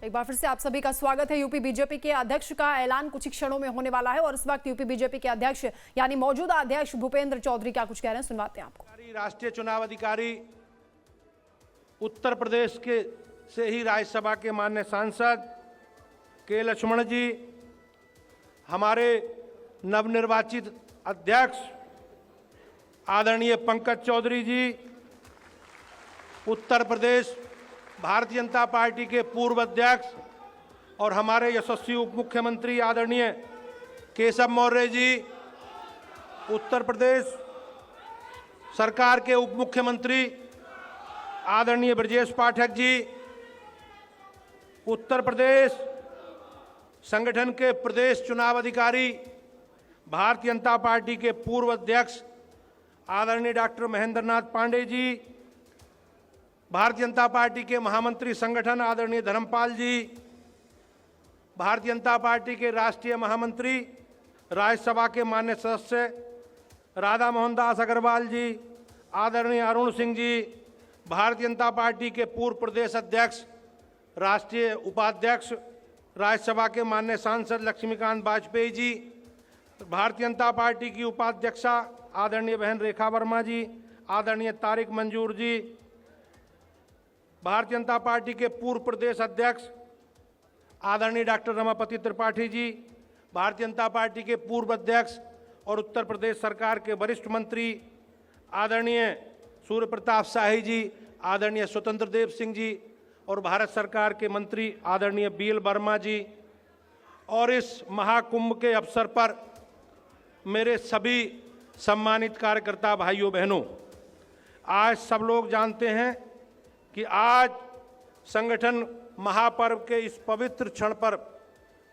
एक बार फिर से आप सभी का स्वागत है। यूपी बीजेपी के अध्यक्ष का ऐलान कुछ ही क्षणों में होने वाला है और इस वक्त यूपी बीजेपी के अध्यक्ष यानी मौजूदा अध्यक्ष भूपेंद्र चौधरी क्या कुछ कह रहे हैं, सुनवाते हैं आपको। राष्ट्रीय चुनाव अधिकारी उत्तर प्रदेश के से ही राज्यसभा के माननीय सांसद के लक्ष्मण जी, हमारे नवनिर्वाचित अध्यक्ष आदरणीय पंकज चौधरी जी, उत्तर प्रदेश भारतीय जनता पार्टी के पूर्व अध्यक्ष और हमारे यशस्वी उप मुख्यमंत्री आदरणीय केशव मौर्य जी, उत्तर प्रदेश सरकार के उप मुख्यमंत्री आदरणीय ब्रजेश पाठक जी, उत्तर प्रदेश संगठन के प्रदेश चुनाव अधिकारी भारतीय जनता पार्टी के पूर्व अध्यक्ष आदरणीय डॉक्टर महेंद्र नाथ पांडे जी, भारतीय जनता पार्टी के महामंत्री संगठन आदरणीय धर्मपाल जी, भारतीय जनता पार्टी के राष्ट्रीय महामंत्री राज्यसभा के माननीय सदस्य राधा मोहन दास अग्रवाल जी, आदरणीय अरुण सिंह जी, भारतीय जनता पार्टी के पूर्व प्रदेश अध्यक्ष राष्ट्रीय उपाध्यक्ष राज्यसभा के माननीय सांसद लक्ष्मीकांत वाजपेयी जी, भारतीय जनता पार्टी की उपाध्यक्षा आदरणीय बहन रेखा वर्मा जी, आदरणीय तारिक मंजूर जी, भारतीय जनता पार्टी के पूर्व प्रदेश अध्यक्ष आदरणीय डॉक्टर रमापति त्रिपाठी जी, भारतीय जनता पार्टी के पूर्व अध्यक्ष और उत्तर प्रदेश सरकार के वरिष्ठ मंत्री आदरणीय सूर्य प्रताप शाही जी, आदरणीय स्वतंत्र देव सिंह जी और भारत सरकार के मंत्री आदरणीय बीएल वर्मा जी, और इस महाकुंभ के अवसर पर मेरे सभी सम्मानित कार्यकर्ता भाइयों बहनों, आज सब लोग जानते हैं कि आज संगठन महापर्व के इस पवित्र क्षण पर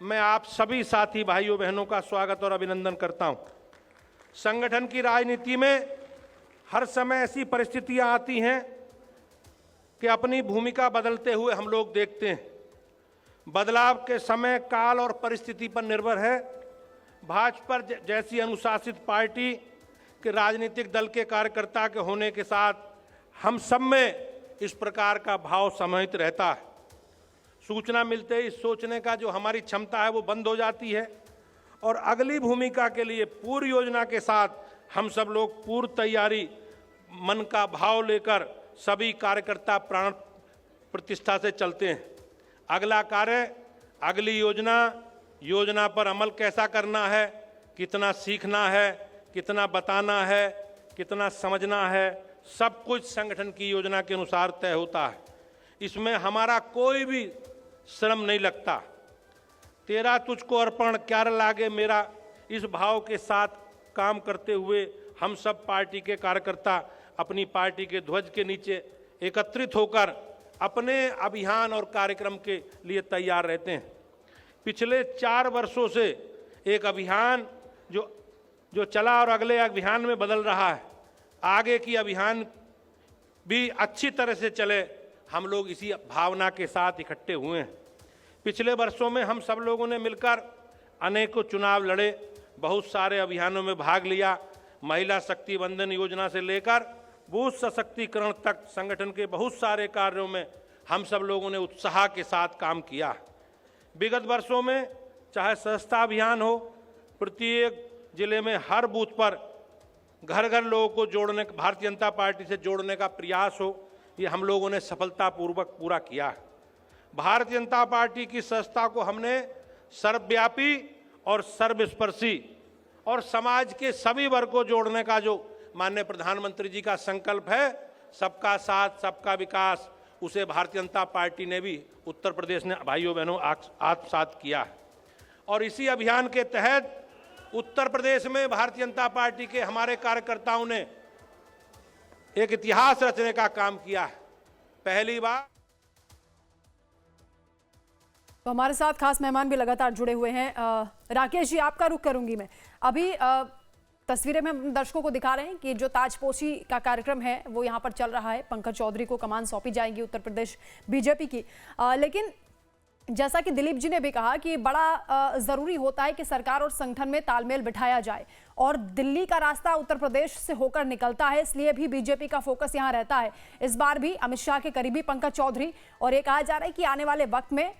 मैं आप सभी साथी भाइयों बहनों का स्वागत और अभिनंदन करता हूं। संगठन की राजनीति में हर समय ऐसी परिस्थितियां आती हैं कि अपनी भूमिका बदलते हुए हम लोग देखते हैं। बदलाव के समय काल और परिस्थिति पर निर्भर है। भाजपा जैसी अनुशासित पार्टी के राजनीतिक दल के कार्यकर्ता के होने के साथ हम सब में इस प्रकार का भाव समाहित रहता है। सूचना मिलते ही सोचने का जो हमारी क्षमता है वो बंद हो जाती है और अगली भूमिका के लिए पूरी योजना के साथ हम सब लोग पूर्व तैयारी मन का भाव लेकर सभी कार्यकर्ता प्राण प्रतिष्ठा से चलते हैं। अगला कार्य, अगली योजना पर अमल कैसा करना है, कितना सीखना है, कितना बताना है, कितना समझना है, सब कुछ संगठन की योजना के अनुसार तय होता है। इसमें हमारा कोई भी श्रम नहीं लगता। तेरा तुझको अर्पण क्यार लागे मेरा, इस भाव के साथ काम करते हुए हम सब पार्टी के कार्यकर्ता अपनी पार्टी के ध्वज के नीचे एकत्रित होकर अपने अभियान और कार्यक्रम के लिए तैयार रहते हैं। पिछले 4 वर्षों से एक अभियान जो चला और अगले अभियान में बदल रहा है। आगे की अभियान भी अच्छी तरह से चले, हम लोग इसी भावना के साथ इकट्ठे हुए हैं। पिछले वर्षों में हम सब लोगों ने मिलकर अनेकों चुनाव लड़े, बहुत सारे अभियानों में भाग लिया। महिला शक्ति वंदन योजना से लेकर बूथ सशक्तिकरण तक संगठन के बहुत सारे कार्यों में हम सब लोगों ने उत्साह के साथ काम किया। विगत वर्षों में चाहे सस्ता अभियान हो, प्रत्येक जिले में हर बूथ पर घर घर लोगों को जोड़ने, भारतीय जनता पार्टी से जोड़ने का प्रयास हो, ये हम लोगों ने सफलतापूर्वक पूरा किया है। भारतीय जनता पार्टी की संस्था को हमने सर्वव्यापी और सर्वस्पर्शी और समाज के सभी वर्ग को जोड़ने का जो माननीय प्रधानमंत्री जी का संकल्प है, सबका साथ सबका विकास, उसे भारतीय जनता पार्टी ने भी उत्तर प्रदेश ने भाइयों बहनों आत्मसात किया है। और इसी अभियान के तहत उत्तर प्रदेश में भारतीय जनता पार्टी के हमारे कार्यकर्ताओं ने एक इतिहास रचने का काम किया है। पहली बार तो हमारे साथ खास मेहमान भी लगातार जुड़े हुए हैं। राकेश जी, आपका रुख करूंगी मैं। अभी तस्वीरें में हम दर्शकों को दिखा रहे हैं कि जो ताजपोशी का कार्यक्रम है वो यहाँ पर चल रहा है। पंकज चौधरी को कमान सौंपी जाएगी उत्तर प्रदेश बीजेपी की। लेकिन जैसा कि दिलीप जी ने भी कहा कि बड़ा जरूरी होता है कि सरकार और संगठन में तालमेल बिठाया जाए और दिल्ली का रास्ता उत्तर प्रदेश से होकर निकलता है, इसलिए भी बीजेपी का फोकस यहां रहता है। इस बार भी अमित शाह के करीबी पंकज चौधरी, और ये कहा जा रहा है कि आने वाले वक्त में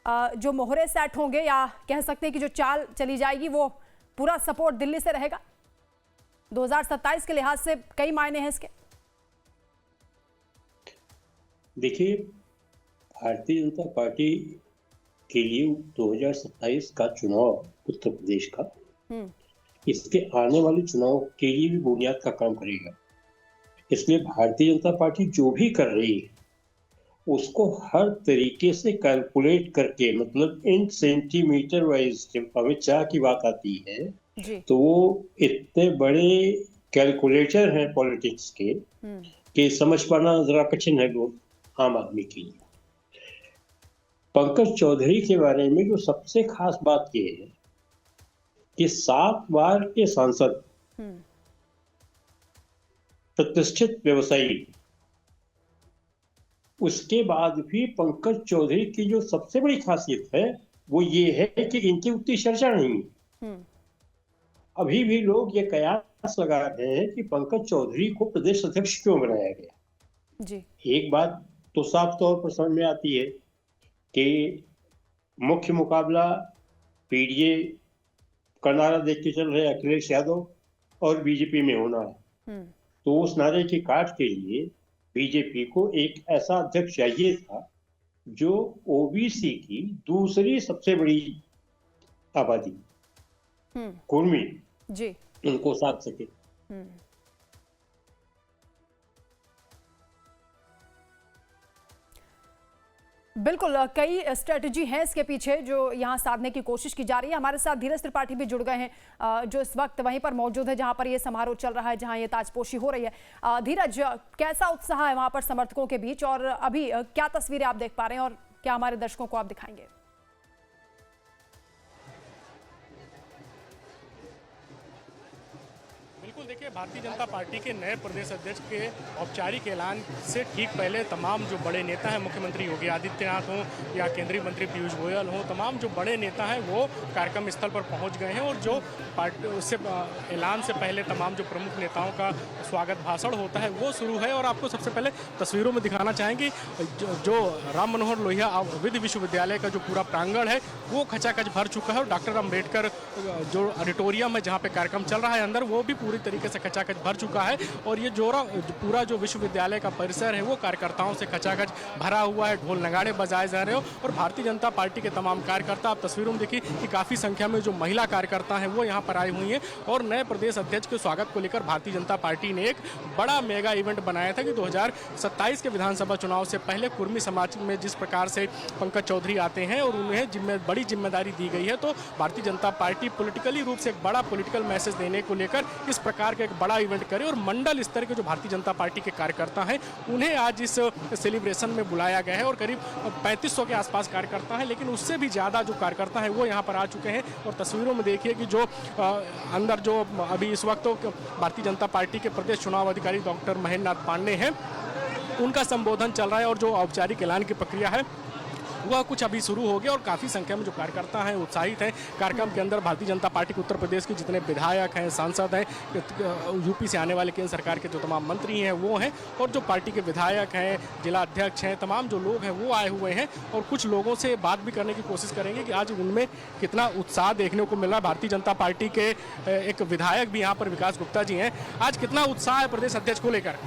जो मोहरे सेट होंगे या कह सकते हैं कि जो चाल चली जाएगी वो पूरा सपोर्ट दिल्ली से रहेगा? 2027 के लिहाज से कई मायने हैं इसके। देखिए, भारतीय जनता पार्टी के लिए 2027 का चुनाव उत्तर प्रदेश का इसके आने वाले चुनाव के लिए भी बुनियाद का काम करेगा। इसलिए भारतीय जनता पार्टी जो भी कर रही है उसको हर तरीके से कैलकुलेट करके, मतलब इन सेंटीमीटर वाइज जब अमित शाह की बात आती है जी। तो वो इतने बड़े कैलकुलेटर हैं पॉलिटिक्स के कि समझ पाना जरा कठिन है लोग आम आदमी के लिए। पंकज चौधरी के बारे में जो सबसे खास बात यह है कि 7 बार के सांसद, प्रतिष्ठित व्यवसायी, उसके बाद भी पंकज चौधरी की जो सबसे बड़ी खासियत है वो ये है कि इनकी उतनी चर्चा नहीं है। अभी भी लोग ये कयास लगा रहे हैं कि पंकज चौधरी को प्रदेश अध्यक्ष क्यों बनाया गया जी। एक बात तो साफ तौर पर समझ में आती है कि मुख्य मुकाबला पीडीए का नारा देख के चल रहे अखिलेश यादव और बीजेपी में होना है। तो उस नारे की काट के लिए बीजेपी को एक ऐसा अध्यक्ष चाहिए था जो ओबीसी की दूसरी सबसे बड़ी आबादी कुर्मी जी उनको साथ सके। बिल्कुल, कई स्ट्रेटजी है इसके पीछे जो यहाँ साधने की कोशिश की जा रही है। हमारे साथ धीरज त्रिपाठी भी जुड़ गए हैं जो इस वक्त वहीं पर मौजूद है जहाँ पर ये समारोह चल रहा है, जहाँ ये ताजपोशी हो रही है। धीरज, कैसा उत्साह है वहाँ पर समर्थकों के बीच और अभी क्या तस्वीरें आप देख पा रहे हैं और क्या हमारे दर्शकों को आप दिखाएंगे? बिल्कुल, देखिए, भारतीय जनता पार्टी के नए प्रदेश अध्यक्ष के औपचारिक ऐलान से ठीक पहले तमाम जो बड़े नेता हैं, मुख्यमंत्री योगी आदित्यनाथ हों या केंद्रीय मंत्री पीयूष गोयल हों, तमाम जो बड़े नेता हैं वो कार्यक्रम स्थल पर पहुंच गए हैं। और जो पार्टी उससे ऐलान से पहले तमाम जो प्रमुख नेताओं का स्वागत भाषण होता है वो शुरू है। और आपको सबसे पहले तस्वीरों में दिखाना चाहेंगे जो राम मनोहर लोहिया विधि विश्वविद्यालय का जो पूरा प्रांगण है वो खचाखच भर चुका है। और डॉक्टर अम्बेडकर जो ऑडिटोरियम है जहाँ पे कार्यक्रम चल रहा है अंदर, वो भी पूरी तरीके से खचाखच भर चुका है। और ये पूरा जो विश्वविद्यालय का परिसर है वो कार्यकर्ताओं से खचाखच भरा हुआ है। ढोल नगाड़े बजाए जा रहे हो और भारतीय जनता पार्टी के तमाम कार्यकर्ता, आप तस्वीरों में देखिए कि काफ़ी संख्या में जो महिला कार्यकर्ता हैं वो यहाँ पर आई हुई हैं। और नए प्रदेश अध्यक्ष के स्वागत को लेकर भारतीय जनता पार्टी ने एक बड़ा मेगा इवेंट बनाया था कि 2027 के विधानसभा चुनाव से पहले कुर्मी समाज में जिस प्रकार से पंकज चौधरी आते हैं और उन्हें बड़ी जिम्मेदारी दी गई है, तो भारतीय जनता पार्टी पॉलिटिकली रूप से एक बड़ा पॉलिटिकल मैसेज देने को लेकर इस प्रकार का एक बड़ा इवेंट करे। और मंडल स्तर के जो भारतीय जनता पार्टी के कार्यकर्ता हैं उन्हें आज इस सेलिब्रेशन में बुलाया गया है। और करीब 3500 के आसपास कार्यकर्ता हैं, लेकिन उससे भी ज़्यादा जो कार्यकर्ता हैं वो यहाँ पर आ चुके हैं। और तस्वीरों में देखिए कि जो अंदर जो अभी इस वक्त भारतीय जनता पार्टी के प्रदेश चुनाव अधिकारी डॉक्टर महेंद्र नाथ पांडे हैं, उनका संबोधन चल रहा है। और जो औपचारिक ऐलान की प्रक्रिया है वह कुछ अभी शुरू हो गया और काफ़ी संख्या में जो कार्यकर्ता हैं उत्साहित हैं। कार्यक्रम के अंदर भारतीय जनता पार्टी के उत्तर प्रदेश के जितने विधायक हैं, सांसद हैं, यूपी से आने वाले केंद्र सरकार के जो तमाम मंत्री हैं वो हैं, और जो पार्टी के विधायक हैं, जिला अध्यक्ष हैं, तमाम जो लोग हैं वो आए हुए हैं। और कुछ लोगों से बात भी करने की कोशिश करेंगे कि आज उनमें कितना उत्साह देखने को मिल रहा है। भारतीय जनता पार्टी के एक विधायक भी यहाँ पर विकास गुप्ता जी हैं, आज कितना उत्साह है प्रदेश अध्यक्ष को लेकर?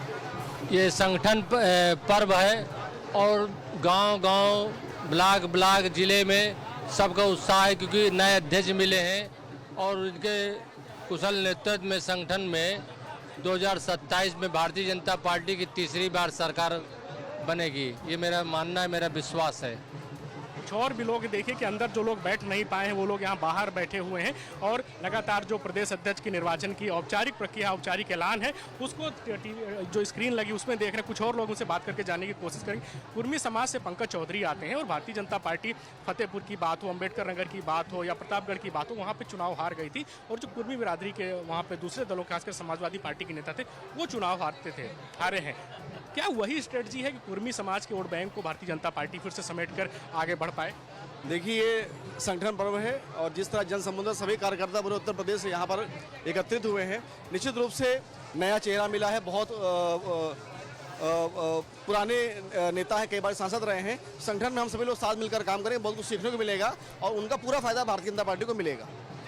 ये संगठन पर्व है और गांव-गांव, ब्लॉक जिले में सबका उत्साह है क्योंकि नए अध्यक्ष मिले हैं और उनके कुशल नेतृत्व में संगठन में 2027 में भारतीय जनता पार्टी की तीसरी बार सरकार बनेगी। ये मेरा मानना है, मेरा विश्वास है। कुछ और भी लोग देखिए कि अंदर जो लोग बैठ नहीं पाए हैं वो लोग यहाँ बाहर बैठे हुए हैं। और लगातार जो प्रदेश अध्यक्ष की निर्वाचन की औपचारिक प्रक्रिया, औपचारिक ऐलान है उसको जो स्क्रीन लगी उसमें देख रहे हैं। कुछ और लोगों से बात करके जानने की कोशिश करेंगे। कुर्मी समाज से पंकज चौधरी आते हैं और भारतीय जनता पार्टी फतेहपुर की बात हो, अम्बेडकर नगर की बात हो या प्रतापगढ़ की बात हो, वहाँ पर चुनाव हार गई थी। और जो कुर्मी बिरादरी के वहाँ पर दूसरे दलों, खासकर समाजवादी पार्टी के नेता थे, वो चुनाव हारे हैं। क्या वही स्ट्रेटजी है कि कुर्मी समाज के वोट बैंक को भारतीय जनता पार्टी फिर से समेटकर आगे बढ़ पाए? देखिए, ये संगठन पर्व है और जिस तरह जनसंबंध सभी कार्यकर्ता पूरे उत्तर प्रदेश से यहाँ पर एकत्रित हुए हैं, निश्चित रूप से नया चेहरा मिला है। बहुत पुराने नेता हैं, कई बार सांसद रहे हैं। संगठन में हम सभी लोग साथ मिलकर काम करें, बहुत कुछ सीखने को मिलेगा और उनका पूरा फायदा भारतीय जनता पार्टी को मिलेगा।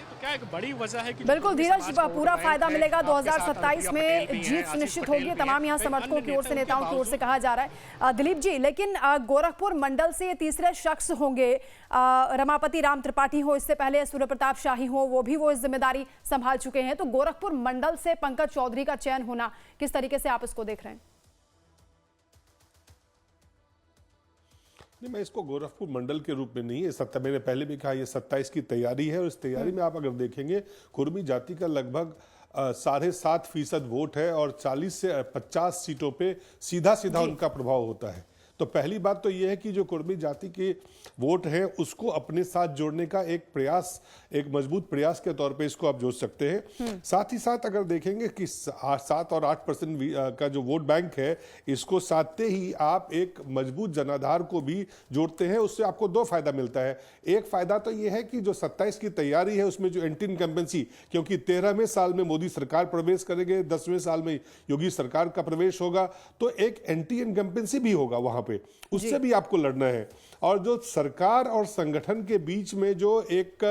तो क्या एक बड़ी वजह है कि बिल्कुल धीरज, पूरा फायदा मिलेगा। 2027 में जीत सुनिश्चित होगी, तमाम यहाँ समर्थकों की ओर से, नेताओं की ओर से कहा जा रहा है। दिलीप जी, लेकिन गोरखपुर मंडल से तीसरे शख्स होंगे, रमापति राम त्रिपाठी हो, इससे पहले सूर्य प्रताप शाही हो, वो इस जिम्मेदारी संभाल चुके हैं। तो गोरखपुर मंडल से पंकज चौधरी का चयन होना, किस तरीके से आप इसको देख रहे हैं? नहीं, मैं इसको गोरखपुर मंडल के रूप में नहीं, ये मैंने पहले भी कहा, ये 27 की तैयारी है और इस तैयारी में आप अगर देखेंगे कुर्मी जाति का लगभग 7.5% वोट है और 40 से 50 सीटों पे सीधा उनका प्रभाव होता है। तो पहली बात तो यह है कि जो कुर्मी जाति के वोट हैं उसको अपने साथ जोड़ने का एक प्रयास, एक मजबूत प्रयास के तौर पे इसको आप जोड़ सकते हैं। साथ ही साथ अगर देखेंगे कि 7 और 8% का जो वोट बैंक है, इसको साधते ही आप एक मजबूत जनाधार को भी जोड़ते हैं। उससे आपको 2 फायदा मिलता है। एक फायदा तो यह है कि जो 27 की तैयारी है उसमें जो एंटी इनकम्बेंसी, क्योंकि 13वें साल में मोदी सरकार प्रवेश करेंगे, 10वें साल में योगी सरकार का प्रवेश होगा, तो एक एंटी इनकम्बेंसी भी होगा वहां पे, उससे भी आपको लड़ना है। और जो सरकार और संगठन के बीच में जो एक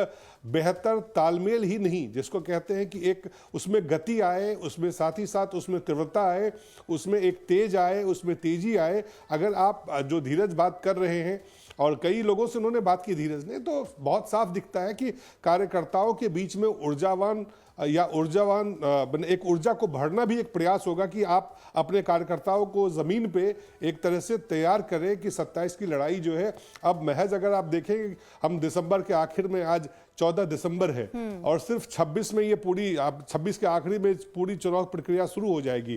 बेहतर तालमेल ही नहीं, जिसको कहते हैं कि एक उसमें गति आए, उसमें साथ ही साथ उसमें तीव्रता आए, उसमें एक तेज आए, उसमें तेजी आए। अगर आप जो धीरज बात कर रहे हैं और कई लोगों से उन्होंने बात की धीरज ने, तो बहुत साफ दिखता है कि कार्यकर्ताओं के बीच में ऊर्जावान एक ऊर्जा को भरना भी एक प्रयास होगा कि आप अपने कार्यकर्ताओं को जमीन पे एक तरह से तैयार करें कि 27 की लड़ाई जो है, अब महज अगर आप देखें, हम दिसंबर के आखिर में, आज 14 दिसंबर है और सिर्फ 26 में ये पूरी, 26 के आखिरी में पूरी चुनाव प्रक्रिया शुरू हो जाएगी,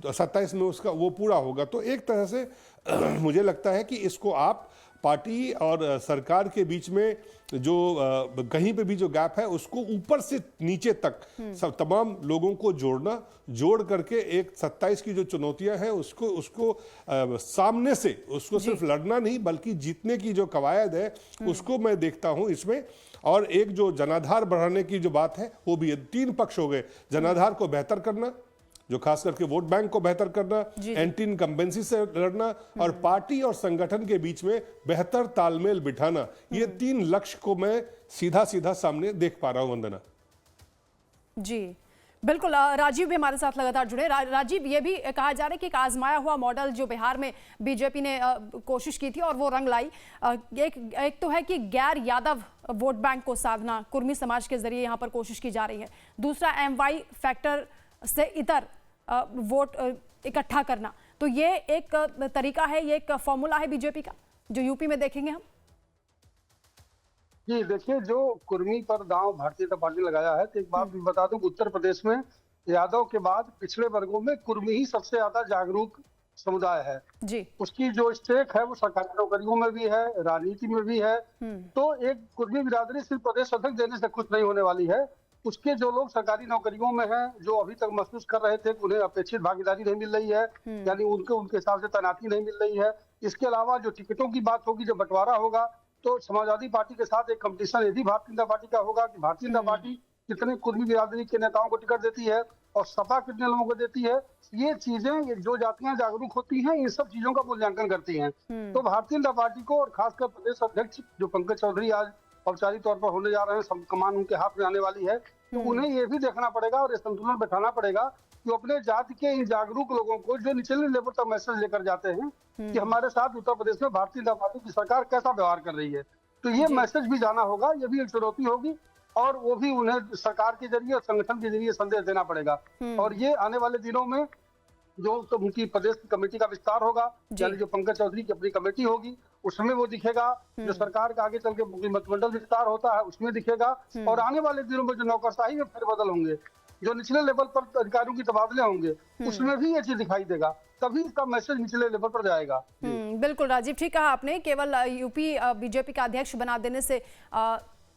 तो 27 में उसका वो पूरा होगा। तो एक तरह से मुझे लगता है कि इसको आप पार्टी और सरकार के बीच में जो कहीं पे भी जो गैप है उसको ऊपर से नीचे तक सब तमाम लोगों को जोड़ करके एक 27 की जो चुनौतियां हैं उसको सामने से उसको सिर्फ लड़ना नहीं बल्कि जीतने की जो कवायद है उसको मैं देखता हूं इसमें। और एक जो जनाधार बढ़ाने की जो बात है वो भी है। 3 पक्ष हो गए, जनाधार को बेहतर करना, जो खास करके वोट बैंक को बेहतर करना, एंटी इनकम्बेंसी से लड़ना और पार्टी और संगठन के बीच में बेहतर तालमेल बिठाना, ये 3 लक्ष्य को मैं सीधा सामने देख पा रहा हूं। वंदना जी बिल्कुल, राजीव भी हमारे साथ लगातार जुड़े। राजीव, ये भी कहा जा रहा है कि एक आजमाया हुआ मॉडल जो बिहार में बीजेपी ने कोशिश की थी और वो रंग लाई। एक तो है कि गैर यादव वोट बैंक को साधना, कुर्मी समाज के जरिए यहाँ पर कोशिश की जा रही है। दूसरा MY फैक्टर से इतर वोट इकट्ठा करना। तो ये एक तरीका है, ये एक फॉर्मूला है बीजेपी का जो यूपी में देखेंगे हम। जी देखिए, जो कुर्मी पर दांव भारतीय जनता पार्टी लगाया है, तो एक बात भी बता दूं, उत्तर प्रदेश में यादव के बाद पिछड़े वर्गों में कुर्मी ही सबसे ज्यादा जागरूक समुदाय है जी। उसकी जो स्टेक है वो सरकारी नौकरियों में भी है, राजनीति में भी है। तो एक कुर्मी बिरादरी सिर्फ प्रदेश अध्यक्ष देने से खुश नहीं होने वाली है। उसके जो लोग सरकारी नौकरियों में हैं, जो अभी तक महसूस कर रहे थे कि उन्हें अपेक्षित भागीदारी नहीं मिल रही है, यानी उनके हिसाब से तैनाती नहीं मिल रही है। इसके अलावा जो टिकटों की बात होगी, जब बंटवारा होगा तो समाजवादी पार्टी के साथ एक कंपटीशन यदि भारतीय जनता पार्टी का होगा कि भारतीय जनता पार्टी कितने कुर्मी बिरादरी के नेताओं को टिकट देती है और सपा कितने लोगों को देती है। ये चीजें, जो जातियां जागरूक होती हैं, इन सब चीजों का मूल्यांकन करती हैं। तो भारतीय जनता पार्टी को और खासकर प्रदेश अध्यक्ष जो पंकज चौधरी आज औपचारिक तौर पर होने जा रहे हैं, सब कमान उनके हाथ में आने वाली है, तो उन्हें ये भी देखना पड़ेगा और संतुलन बैठाना पड़ेगा कि अपने जाति के इन जागरूक लोगों को जो निचले लेवल तक मैसेज लेकर जाते हैं कि हमारे साथ उत्तर प्रदेश में भारतीय जनता पार्टी की सरकार कैसा व्यवहार कर रही है, तो ये मैसेज भी जाना होगा। ये भी एक चुनौती होगी और वो भी उन्हें सरकार के जरिए और संगठन के जरिए संदेश देना पड़ेगा। और ये आने वाले दिनों में जो तो उनकी प्रदेश की कमेटी का विस्तार होगा, यानी जो पंकज चौधरी की अपनी कमेटी होगी, उसमें वो दिखेगा। जो सरकार का आगे चल के मंत्रिमंडल विस्तार होता है उसमें दिखेगा। और आने वाले दिनों में जो नौकरशाही में फेरबदल होंगे, जो निचले लेवल पर अधिकारियों की तबादले होंगे, उसमें भी ये चीज दिखाई देगा, तभी इसका मैसेज निचले लेवल पर जाएगा। बिल्कुल राजीव, ठीक कहा आपने। केवल यूपी बीजेपी का अध्यक्ष बना देने से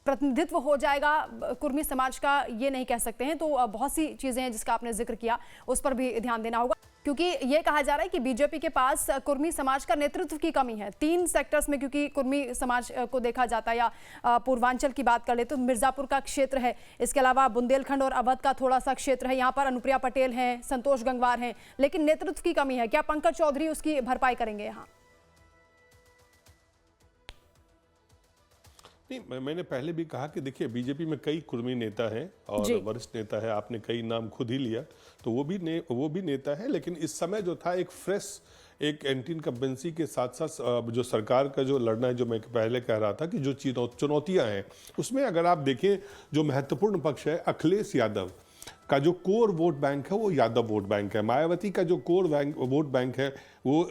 प्रतिनिधित्व हो जाएगा कुर्मी समाज का, ये नहीं कह सकते हैं। तो बहुत सी चीजें हैं जिसका आपने जिक्र किया, उस पर भी ध्यान देना होगा। क्योंकि ये कहा जा रहा है कि बीजेपी के पास कुर्मी समाज का नेतृत्व की कमी है 3 सेक्टर्स में, क्योंकि कुर्मी समाज को देखा जाता है, या पूर्वांचल की बात कर ले तो मिर्जापुर का क्षेत्र है, इसके अलावा बुंदेलखंड और अवध का थोड़ा सा क्षेत्र है, यहाँ पर अनुप्रिया पटेल हैं, संतोष गंगवार हैं, लेकिन नेतृत्व की कमी है। क्या पंकज चौधरी उसकी भरपाई करेंगे यहाँ? नहीं, मैंने पहले भी कहा कि देखिए बीजेपी में कई कुर्मी नेता हैं और वरिष्ठ नेता है, आपने कई नाम खुद ही लिया, तो वो भी नेता है, लेकिन इस समय जो था एक फ्रेश, एक एंटी इनकम्बेंसी के साथ साथ जो सरकार का जो लड़ना है, जो मैं पहले कह रहा था कि जो चुनौतियां हैं, उसमें अगर आप देखें जो महत्वपूर्ण पक्ष है, अखिलेश यादव का जो कोर वोट बैंक है वो यादव वोट बैंक है। मायावती का जो कोर वोट बैंक है वो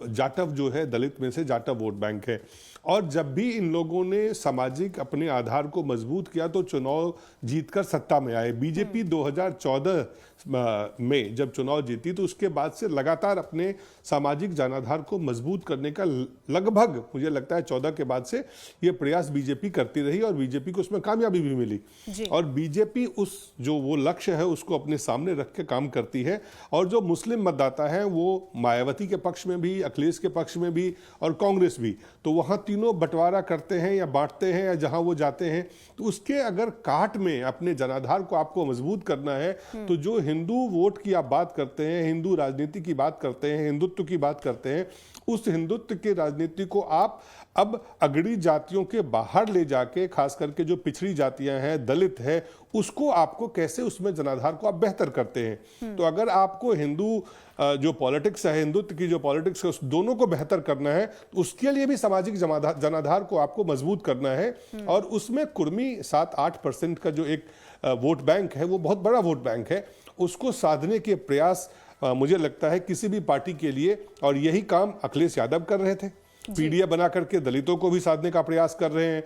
जाटव जो है, दलित में से जाटव वोट बैंक है। और जब भी इन लोगों ने सामाजिक अपने आधार को मजबूत किया तो चुनाव जीतकर सत्ता में आए। बीजेपी 2014 में जब चुनाव जीती तो उसके बाद से लगातार अपने सामाजिक जनाधार को मजबूत करने का लगभग मुझे लगता है 14 के बाद से ये प्रयास बीजेपी करती रही और बीजेपी को उसमें कामयाबी भी मिली। और बीजेपी उस जो वो लक्ष्य है उसको अपने सामने रख के काम करती है। और जो मुस्लिम मतदाता है वो मायावती के पक्ष में भी, अखिलेश के पक्ष में भी और कांग्रेस भी, तो वहाँ तीनों बंटवारा करते हैं या बांटते हैं या जहां वो जाते हैं। तो उसके अगर काट में अपने जनाधार को आपको मजबूत करना है तो जो हिंदू वोट की आप बात करते हैं, हिंदू राजनीति की बात करते हैं, हिंदुत्व की बात करते हैं, उस हिंदुत्व की राजनीति को आप अब अगड़ी जातियों के बाहर ले जाके, खास करके जो पिछड़ी जातियां हैं, दलित है, उसको आपको कैसे उसमें जनाधार को आप बेहतर करते हैं। तो अगर आपको हिंदू जो पॉलिटिक्स है, हिंदुत्व की जो पॉलिटिक्स है, उस दोनों को बेहतर करना है, तो उसके लिए भी सामाजिक जनाधार को आपको मजबूत करना है। और उसमें कुर्मी 7-8% का जो एक वोट बैंक है वो बहुत बड़ा वोट बैंक है, उसको साधने के प्रयास मुझे लगता है किसी भी पार्टी के लिए, और यही काम अखिलेश यादव कर रहे थे, पीडीए बना करके दलितों को भी साधने का प्रयास कर रहे हैं।